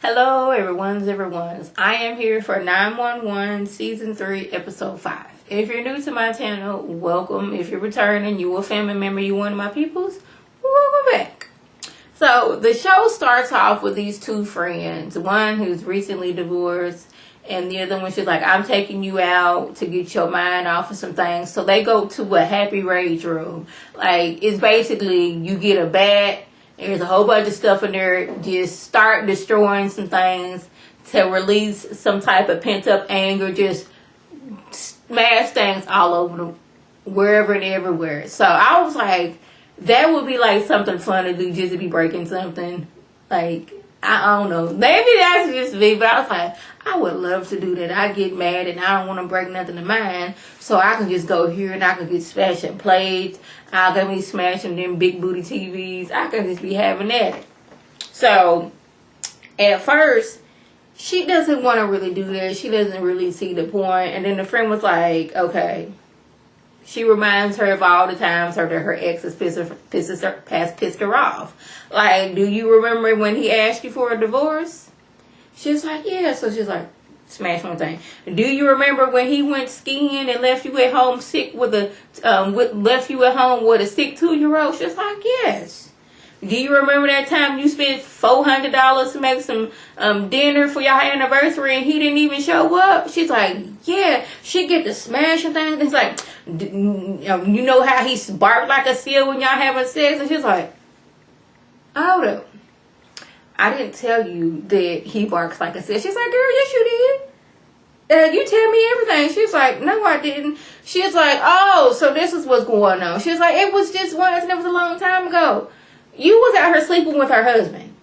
Hello, everyone's. I am here for 911 Season 3, Episode 5. If you're new to my channel, welcome. If you're returning, you a family member, you one of my peoples, welcome back. So, the show starts off with these two friends. One who's recently divorced, and the other one, she's like, I'm taking you out to get your mind off of some things. So, they go to a happy rage room. Like, it's basically, you get a bat. There's a whole bunch of stuff in there. Just start destroying some things to release some type of pent-up anger. Just smash things all over wherever and everywhere. So I was like, that would be like something fun to do, just to be breaking something. Like, I don't know. Maybe that's just me, but I was like, I would love to do that. I get mad and I don't want to break nothing of mine. So I can just go here and I can get smashing plates. I can be smashing them big booty TVs. I can just be having that. So, at first, she doesn't want to really do that. She doesn't really see the point. And then the friend was like, okay. She reminds her of all the times her ex has pissed her off. Like, do you remember when he asked you for a divorce? She's like, yeah. So she's like, smash one thing. Do you remember when he went skiing and left you at home sick with a left you at home with a sick 2-year-old? She's like, yes. Do you remember that time you spent $400 to make some dinner for your anniversary and he didn't even show up? She's like, yeah. She get the smashing thing. It's like, you know how he barked like a seal when y'all having sex? And she's like, hold up. I didn't tell you that he barks like a seal. She's like, girl, yes you did. You tell me everything. She's like, no, I didn't. She's like, oh, so this is what's going on. She's like, it was just once and it was a long time ago. You was out here sleeping with her husband.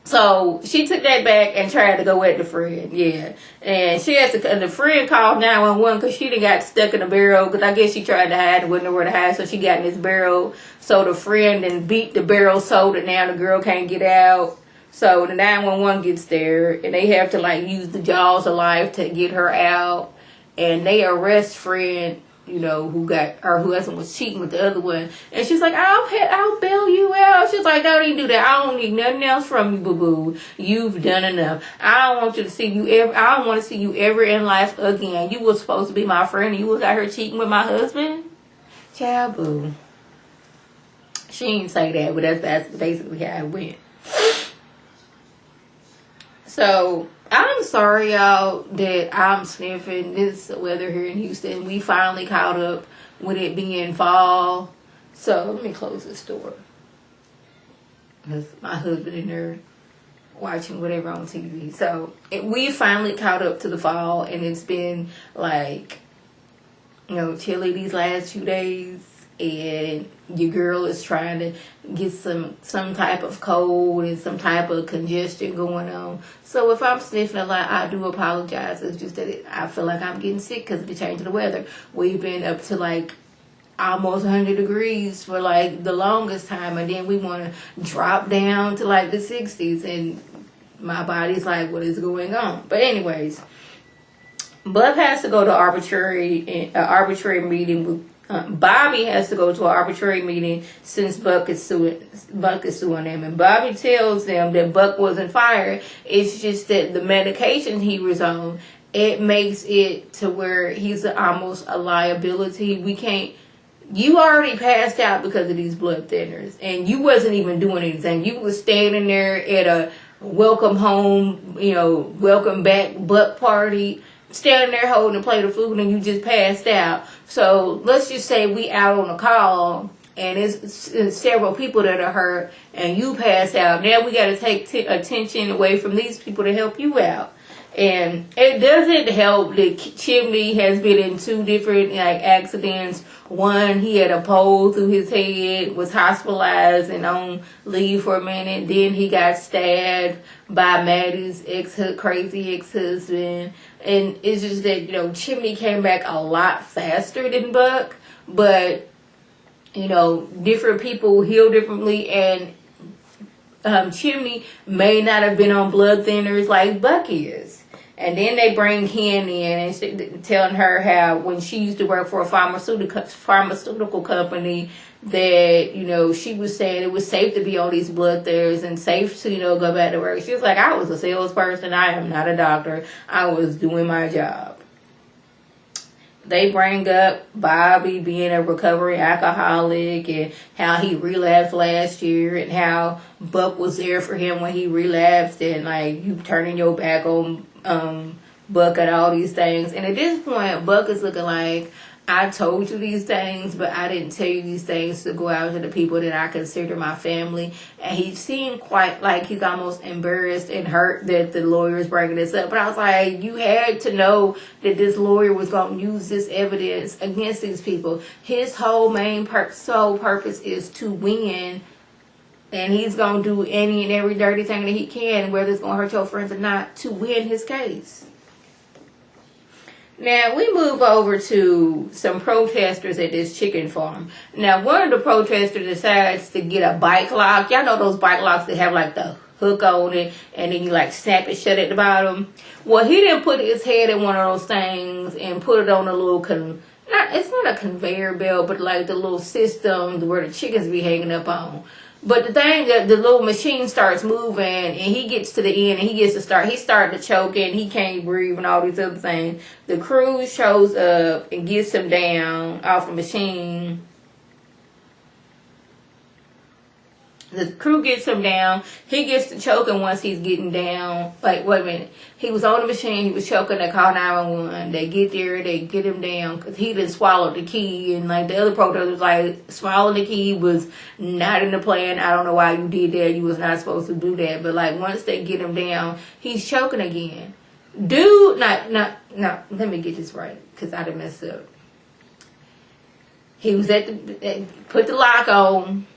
So she took that back and tried to go at the friend. Yeah. And she had to, the friend called 911 because she done got stuck in a barrel. Because I guess she tried to hide and wouldn't know where to hide. So she got in this barrel. So the friend then beat the barrel so that now the girl can't get out. So the 911 gets there. And they have to like use the jaws of life to get her out. And they arrest friend, you know, who husband was cheating with the other one. And she's like, I'll bail you out. She's like, don't even do that. I don't need nothing else from you, boo-boo. You've done enough. I don't want to see you ever in life again. You were supposed to be my friend and you was out here cheating with my husband? Child, boo. She didn't say that, but that's basically how it went. So, I'm sorry, y'all, that I'm sniffing this weather here in Houston. We finally caught up with it being fall. So, let me close this door. Because my husband in there watching whatever on TV. So, we finally caught up to the fall. And it's been, like, you know, chilly these last few days. And your girl is trying to get some type of cold and some type of congestion going on. So if I'm sniffing a lot, I do apologize. It's just that I feel like I'm getting sick because of the change of the weather. We've been up to like almost 100 degrees for like the longest time. And then we want to drop down to like the 60s. And my body's like, what is going on? But anyways, Bub has to go to arbitrary meeting with Bobby has to go to an arbitrary meeting since Buck is suing them. And Bobby tells them that Buck wasn't fired. It's just that the medication he was on, it makes it to where he's almost a liability. You already passed out because of these blood thinners. And you wasn't even doing anything. You was standing there at a welcome home, welcome back Buck party, standing there holding a plate of food and you just passed out. So let's just say we out on a call and it's several people that are hurt and you passed out. Now we got to take attention away from these people to help you out. And it doesn't help that Chimney has been in 2 different accidents. One, he had a pole through his head, was hospitalized and on leave for a minute. Then he got stabbed by Maddie's crazy ex-husband. And it's just that, Chimney came back a lot faster than Buck. But, different people heal differently. And Chimney may not have been on blood thinners like Buck is. And then they bring Hen in and telling her how when she used to work for a pharmaceutical company, that, she was saying it was safe to be on these blood thinners and safe to, go back to work. She was like, I was a salesperson. I am not a doctor. I was doing my job. They bring up Bobby being a recovering alcoholic and how he relapsed last year and how Buck was there for him when he relapsed, and like you turning your back on Buck and all these things. And at this point, Buck is looking like, I told you these things, but I didn't tell you these things to go out to the people that I consider my family. And he seemed quite like he's almost embarrassed and hurt that the lawyer is bringing this up. But I was like, you had to know that this lawyer was going to use this evidence against these people. His whole main sole purpose is to win. And he's going to do any and every dirty thing that he can, whether it's going to hurt your friends or not, to win his case. Now, we move over to some protesters at this chicken farm. Now, one of the protesters decides to get a bike lock. Y'all know those bike locks that have like the hook on it and then you like snap it shut at the bottom? Well, he didn't put his head in one of those things and put it on a little, it's not a conveyor belt, but like the little system where the chickens be hanging up on. But the thing that the little machine starts moving and he gets to the end and he started to choke and he can't breathe and all these other things. The crew shows up and gets him down off the machine. The crew gets him down. He gets to choking once he's getting down. Like, wait a minute. He was on the machine. He was choking. They call 911. They get there. They get him down because he done swallowed the key. And like the other protester was like, swallowing the key was not in the plan. I don't know why you did that. You was not supposed to do that. But like once they get him down, he's choking again. Dude, no. Let me get this right because I done messed up. He was put the lock on.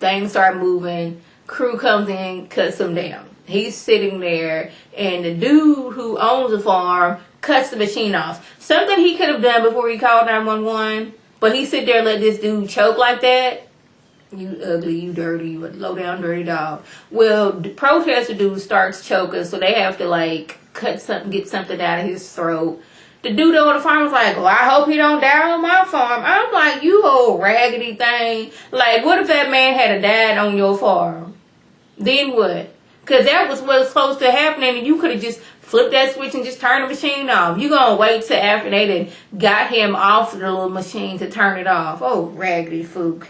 Things start moving. Crew comes in, cuts him down. He's sitting there, and the dude who owns the farm cuts the machine off. Something he could have done before he called 911, but he sit there and let this dude choke like that. You ugly, you dirty, you low down dirty dog. Well, the protester dude starts choking, so they have to like get something out of his throat. The dude on the farm was like, well, I hope he don't die on my farm. I'm like, you old raggedy thing. Like, what if that man had died on your farm? Then what? Because that was what's supposed to happen, and you could have just flipped that switch and just turned the machine off. You gonna wait till after they done got him off the little machine to turn it off. Oh, raggedy fool.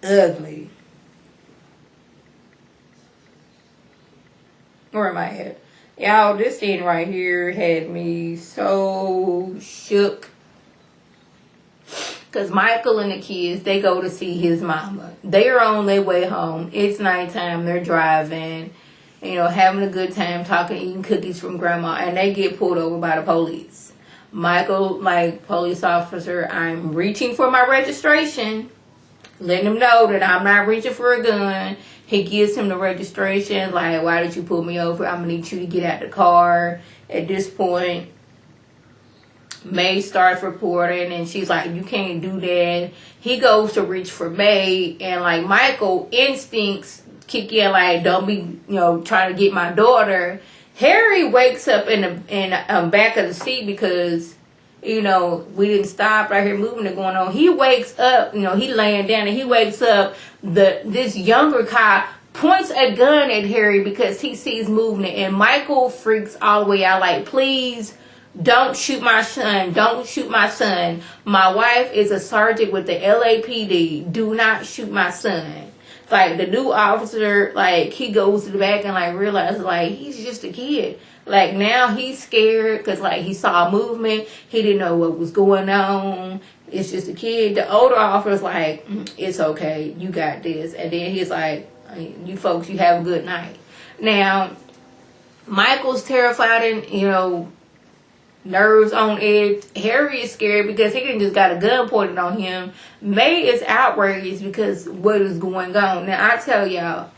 Ugly. Where am I at? Y'all, this scene right here had me so shook. Because Michael and the kids, they go to see his mama. They are on their way home. It's nighttime. They're driving, having a good time, talking, eating cookies from grandma. And they get pulled over by the police. Michael, like, police officer, I'm reaching for my registration. Letting him know that I'm not reaching for a gun. He gives him the registration, like, why did you pull me over? I'm going to need you to get out the car. At this point, May starts reporting, and she's like, you can't do that. He goes to reach for May, and, like, Michael instincts kick in, like, don't be, trying to get my daughter. Harry wakes up in the back of the seat because, we didn't stop right here moving and going on. He wakes up, he laying down, and he wakes up. This younger cop points a gun at Harry because he sees movement, and Michael freaks all the way out, like, please don't shoot my son. Don't shoot my son. My wife is a sergeant with the LAPD. Do not shoot my son. Like, the new officer, like, he goes to the back and, like, realizes, like, he's just a kid. Like, now he's scared because, like, he saw movement. He didn't know what was going on. It's just a kid. The older officer's like, it's okay. You got this. And then he's like, you folks, you have a good night. Now, Michael's terrified and, nerves on edge. Harry is scared because he didn't just got a gun pointed on him. May is outraged because what is going on. Now, I tell y'all,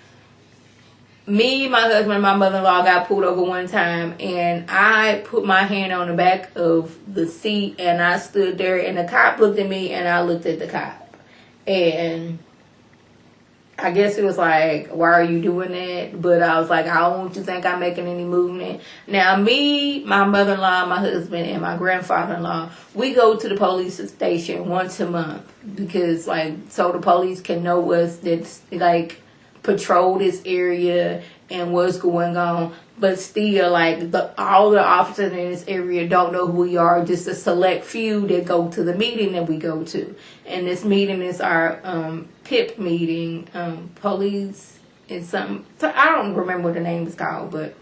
me, my husband, and my mother-in-law got pulled over one time, and I put my hand on the back of the seat, and I stood there, and the cop looked at me, and I looked at the cop. And I guess it was like, why are you doing that? But I was like, I don't want you to think I'm making any movement. Now, me, my mother-in-law, my husband, and my grandfather-in-law, we go to the police station once a month because, like, so the police can know us that's, like, patrol this area and what's going on. But still, like, all the officers in this area don't know who we are, just a select few that go to the meeting that we go to. And this meeting is our PIP meeting, police and something. So I don't remember what the name is called, but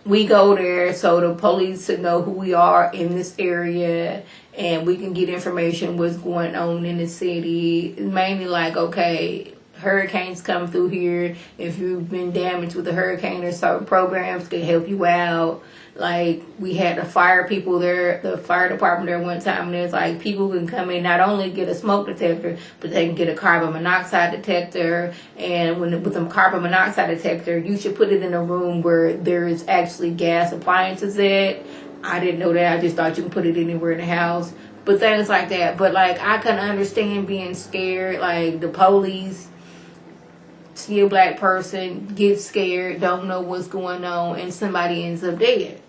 we go there so the police to know who we are in this area and we can get information what's going on in the city. It's mainly like, okay, hurricanes come through here. If you've been damaged with a hurricane, there's certain programs can help you out. Like, we had the fire people there, the fire department there one time, and there's like people can come in, not only get a smoke detector, but they can get a carbon monoxide detector. And with the carbon monoxide detector, you should put it in a room where there is actually gas appliances at. I didn't know that. I just thought you can put it anywhere in the house. But things like that. But like, I can understand being scared. Like, the police see a black person, get scared, don't know what's going on, and somebody ends up dead.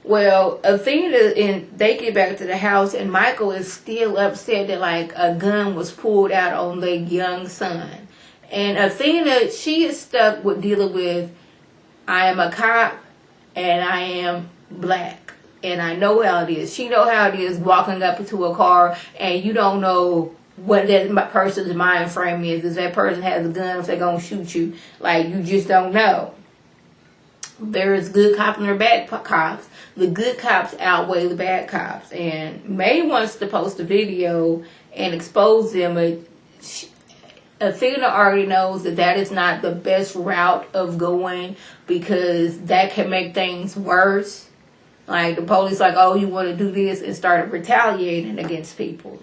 Well, Athena, and they get back to the house, and Michael is still upset that, like, a gun was pulled out on their young son. And Athena, she is stuck with dealing with, I am a cop, and I am black. And I know how it is. She know how it is walking up into a car, and you don't know what that person's mind frame is. If that person has a gun, if they're going to shoot you. Like, you just don't know. There's good cops and there bad cops. The good cops outweigh the bad cops. And May wants to post a video and expose them. But Athena already knows that that is not the best route of going because that can make things worse. Like, the police like, oh, you want to do this, and started retaliating against people.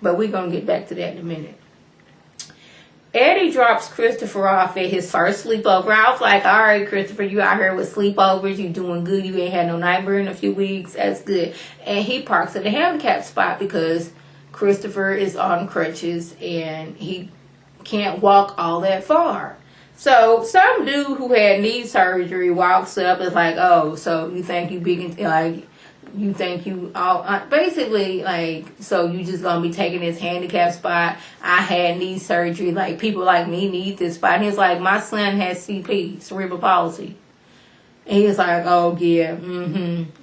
But we're going to get back to that in a minute. Eddie drops Christopher off at his first sleepover. I was like, all right, Christopher, you out here with sleepovers. You doing good. You ain't had no nightmare in a few weeks. That's good. And he parks at the handicap spot because Christopher is on crutches and he can't walk all that far. So some dude who had knee surgery walks up and is like, oh, so you think you big, like, you think you all basically, like, so you just gonna be taking this handicap spot? I had knee surgery, like, people like me need this spot. And he's like, my son has CP, cerebral palsy. And he's like, oh yeah,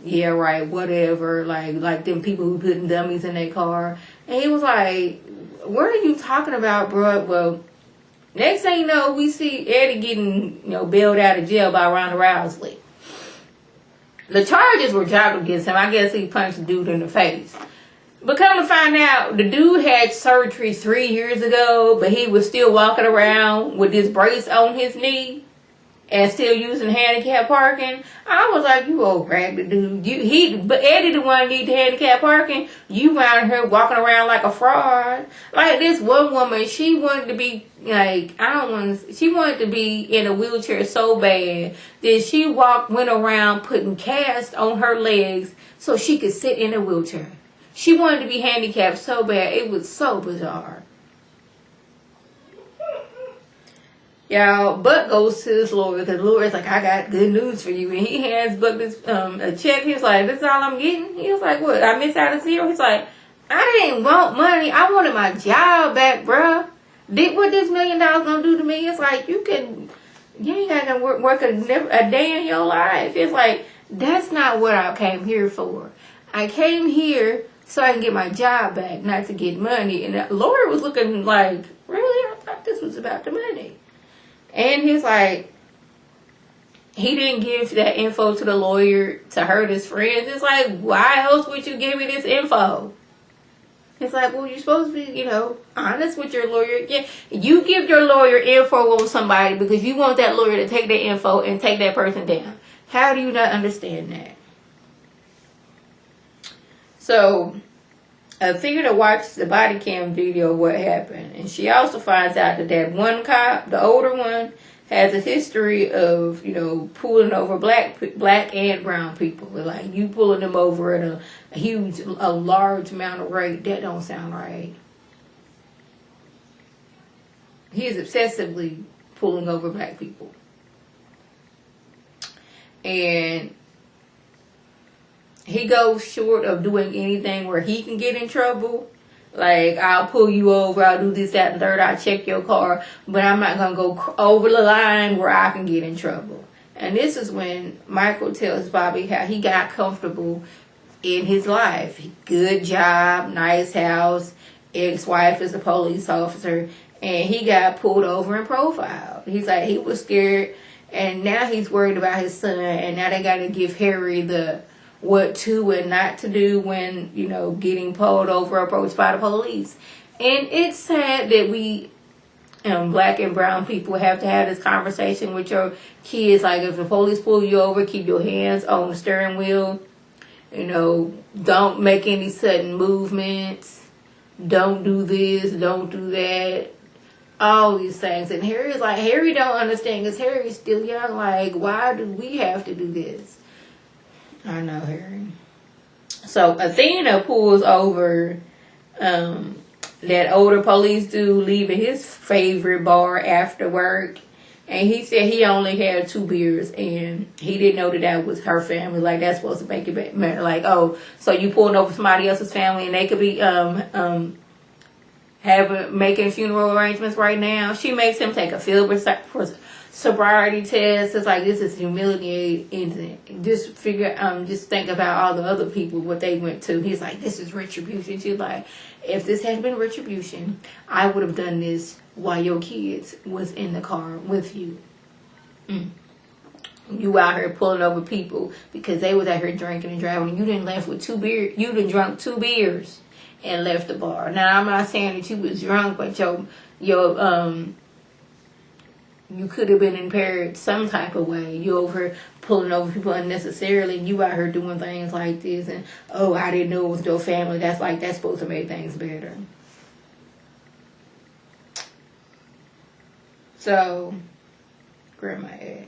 yeah, right, whatever, like them people who putting dummies in their car. And he was like, what are you talking about, bro? Well, next thing you know, we see Eddie getting, bailed out of jail by Ronda Rousey. The charges were dropped against him. I guess he punched the dude in the face. But come to find out, the dude had surgery 3 years ago, but he was still walking around with this brace on his knee and still using handicap parking. I was like, you old ragged dude. But Eddie the one need the handicap parking. You around here walking around like a fraud. Like this one woman, she wanted to be she wanted to be in a wheelchair so bad that she went around putting casts on her legs so she could sit in a wheelchair. She wanted to be handicapped so bad. It was so bizarre. Y'all, Buck goes to his lawyer because the lawyer's like, I got good news for you. And he hands Buck this a check. He was like, this is all I'm getting? He was like, what? I missed out of zero? He's like, I didn't want money. I wanted my job back, bruh. What this $1 million gonna do to me? It's like, you ain't got to work a day in your life. It's like, that's not what I came here for. I came here so I can get my job back, not to get money. And the lawyer was looking like, really? I thought this was about the money. And he's like, he didn't give that info to the lawyer to hurt his friends. It's like, why else would you give me this info? It's like, well, you're supposed to be, honest with your lawyer. Yeah, you give your lawyer info on somebody because you want that lawyer to take that info and take that person down. How do you not understand that? So, Athena watched the body cam video of what happened. And she also finds out that one cop, the older one, has a history of, pulling over black and brown people. Like, you pulling them over at a large amount of rate. That don't sound right. he is obsessively pulling over black people. And he goes short of doing anything where he can get in trouble. Like, I'll pull you over, I'll do this, that, and third, I'll check your car, but I'm not going to go over the line where I can get in trouble. And this is when Michael tells Bobby how he got comfortable in his life. Good job, nice house, ex-wife is a police officer, and he got pulled over and profiled. He's like, he was scared, and now he's worried about his son, and now they got to give Harry the what to and not to do when, you know, getting pulled over, approached by the police. And it's sad that we, black and brown people, have to have this conversation with your kids. Like, if the police pull you over, keep your hands on the steering wheel. You know, don't make any sudden movements. Don't do this, don't do that. All these things. And Harry's like, Harry don't understand because Harry's still young. Like, why do we have to do this? I know, Harry. So Athena pulls over that older police dude leaving his favorite bar after work. And he said he only had 2 beers and he didn't know that was her family. Like, that's supposed to make it better. Like, oh, so you pulling over somebody else's family and they could be making funeral arrangements right now. She makes him take a field sobriety test. It's like, this is humiliating. Just think about all the other people, what they went to. He's like, this is retribution. She's like, if this had been retribution, I would have done this while your kids was in the car with you. You out here pulling over people because they was out here drinking and driving. You didn't left with 2 beers. You done drunk 2 beers and left the bar. Now, I'm not saying that you was drunk, but you could have been impaired some type of way. You over pulling over people unnecessarily. You out here doing things like this. And, oh, I didn't know it was your family. That's supposed to make things better. So, where am I at?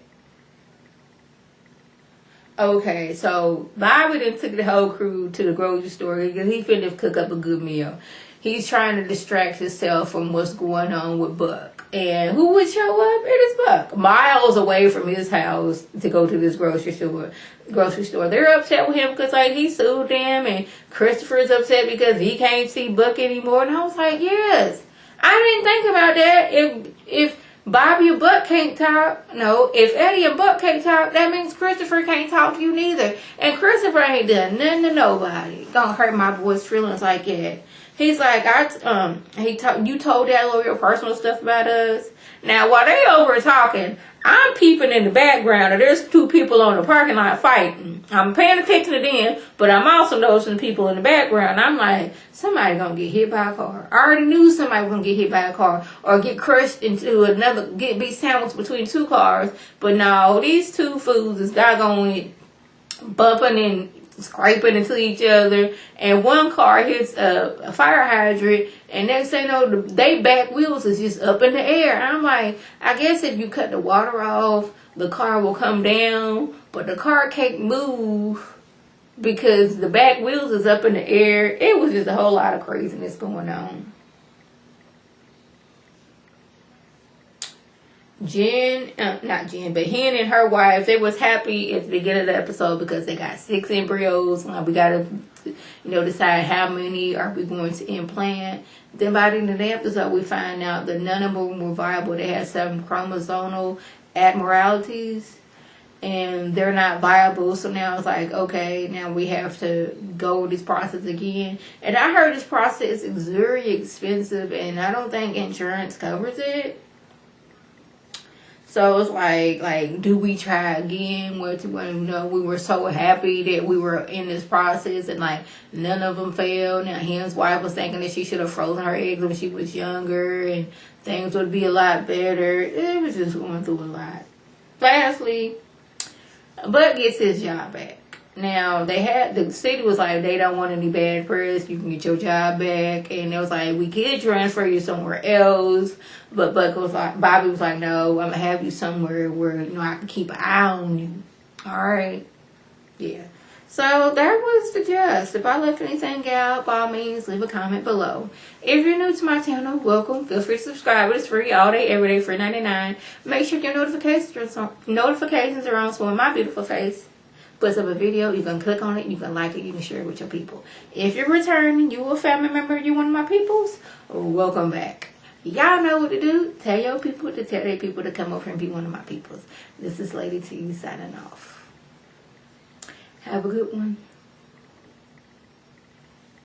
Okay, so Bobby then took the whole crew to the grocery store because he finna cook up a good meal. He's trying to distract himself from what's going on with Buck. And who would show up? It is Buck. Miles away from his house to go to this grocery store. They're upset with him because, like, he sued them. And Christopher's upset because he can't see Buck anymore. And I was like, yes. I didn't think about that. If Bobby and Buck can't talk, no. If Eddie and Buck can't talk, that means Christopher can't talk to you neither. And Christopher ain't done nothing to nobody. Don't hurt my boy's feelings like that. He's like, you told that lawyer personal stuff about us. Now, while they over talking, I'm peeping in the background, and there's 2 people on the parking lot fighting. I'm paying attention to them, but I'm also noticing people in the background. I'm like, somebody gonna get hit by a car. I already knew somebody was gonna get hit by a car or get crushed into be sandwiched between 2 cars. But no, these 2 fools is doggone bumping and scraping into each other, and one car hits a fire hydrant, and next thing you know, they back wheels is just up in the air. And I'm like, I guess if you cut the water off, the car will come down, but the car can't move because the back wheels is up in the air. It was just a whole lot of craziness going on. Not Jen, but Hen and her wife, they was happy at the beginning of the episode because they got 6 embryos. We got to, decide how many are we going to implant. Then by the end of the episode, we find out that none of them were viable. They had some chromosomal abnormalities, and they're not viable. So now it's like, okay, now we have to go this process again. And I heard this process is very expensive, and I don't think insurance covers it. So it's like, do we try again? When we were so happy that we were in this process and like none of them failed. Now his wife was thinking that she should have frozen her eggs when she was younger and things would be a lot better. It was just going through a lot. Lastly, Buck gets his job back. Now the city was like, they don't want any bad press. You can get your job back. And it was like, we could transfer you somewhere else. But Bobby was like, no, I'm gonna have you somewhere where I can keep an eye on you. All right, yeah. So that was the gist. If I left anything out, by all means, leave a comment below. If you're new to my channel, welcome. Feel free to subscribe. It's free all day, every day, for $9.99. Make sure your notifications are on so when my beautiful face puts up a video, you can click on it, you can like it, you can share it with your people. If you're returning, you a family member, you one of my peoples, welcome back. Y'all know what to do. Tell your people to tell their people to come over and be one of my peoples. This is Lady T signing off. Have a good one.